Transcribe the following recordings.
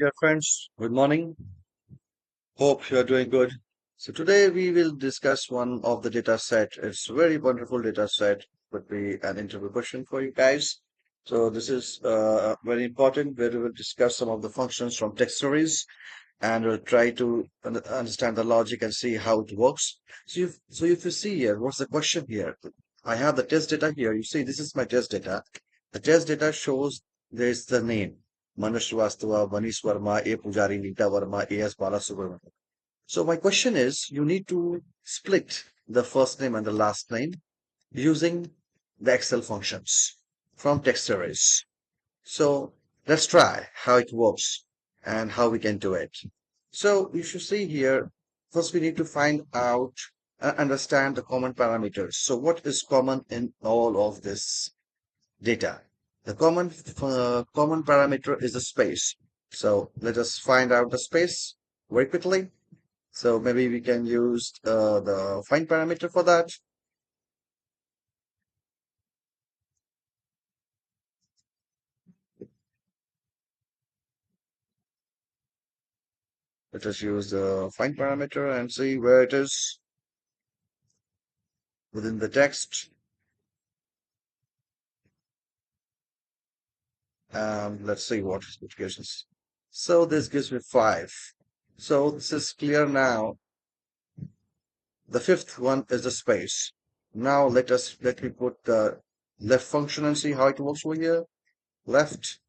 Dear friends, good morning. Hope you are doing good. So today we will discuss one of the data set. It's a very wonderful data set. Would be an interview question for you guys. So this is very important where we will discuss some of the functions from text stories and we'll try to understand the logic and see how it works. So if you see here, what's the question here? I have the test data here. You see, this is my test data. The test data shows there's the name. Manush Srivastava, Manish Verma, A. Pujari, Nita Verma, A.S. Balasubramanian. So my question is, you need to split the first name and the last name using the Excel functions from text arrays. So let's try how it works and how we can do it. So you should see here, first we need to find out and understand the common parameters. So what is common in all of this data? The common parameter is the space. So let us find out the space very quickly. So maybe we can use the find parameter for that. Let us use the find parameter and see where it is within the text. Let's see what it gives us. So this gives me 5. So this is clear now. The fifth one is the space. Now let me put the left function and see how it works over here. Left,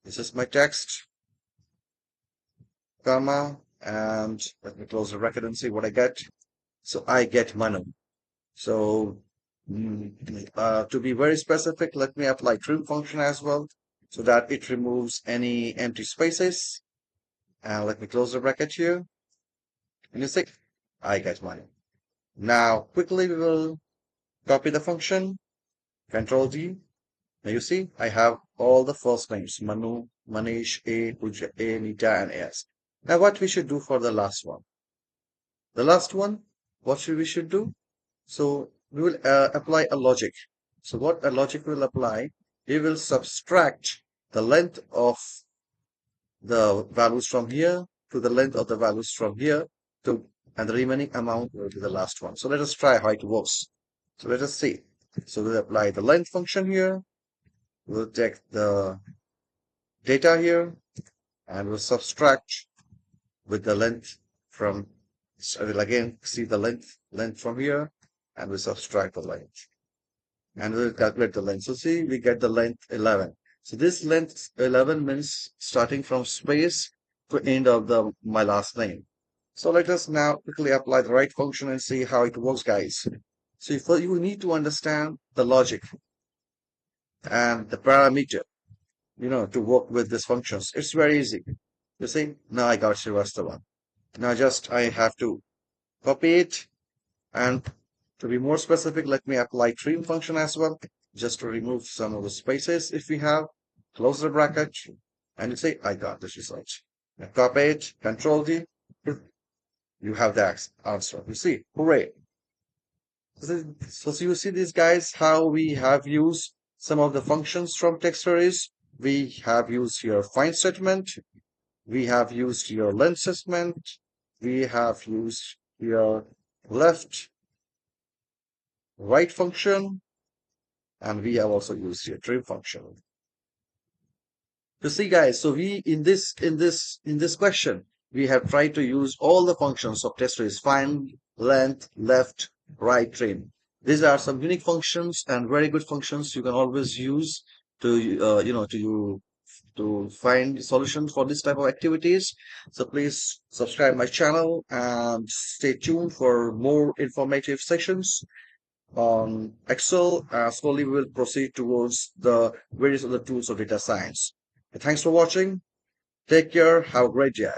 this is my text, comma, and let me close the bracket and see what I get. So I get Manu. So to be very specific, let me apply trim function as well so that it removes any empty spaces. And let me close the bracket here. And you see, I get Manu. Now quickly we will copy the function, Control D. Now you see, I have all the first names, Manu, Manish, A, Puja, A, Nita, and S. Now what we should do for the last one? The last one, what should we should do? So we will apply a logic. So what a logic will apply, we will subtract the length of the values from here to the length of the values from here to, and the remaining amount will be the last one. So let us try how it works. So let us see. So we'll apply the length function here. We'll take the data here and we'll subtract with the length from, so we'll again see the length from here and we'll subtract the length and we'll calculate the length. So see, we get the length 11. So this length 11 means starting from space to end of my last name. So let us now quickly apply the right function and see how it works, guys. So you need to understand the logic and the parameter, to work with these functions. It's very easy. You see, now I got Srivastava. Now just I have to copy it and to be more specific, let me apply trim function as well, just to remove some of the spaces if we have. Close the bracket and you say, I got this result. Now copy it, Control D, you have the answer. You see, hooray. So you see these guys, how we have used some of the functions from text arrays. We have used here find statement. We have used your length statement. We have used your left, right function, and we have also used your trim function. You see, guys, so we in this question, we have tried to use all the functions of text arrays: find, length, left, right, trim. These are some unique functions and very good functions you can always use to to find solutions for this type of activities. So please subscribe my channel and stay tuned for more informative sessions on Excel. Slowly we will proceed towards the various other tools of data science. Thanks for watching. Take care. Have a great day.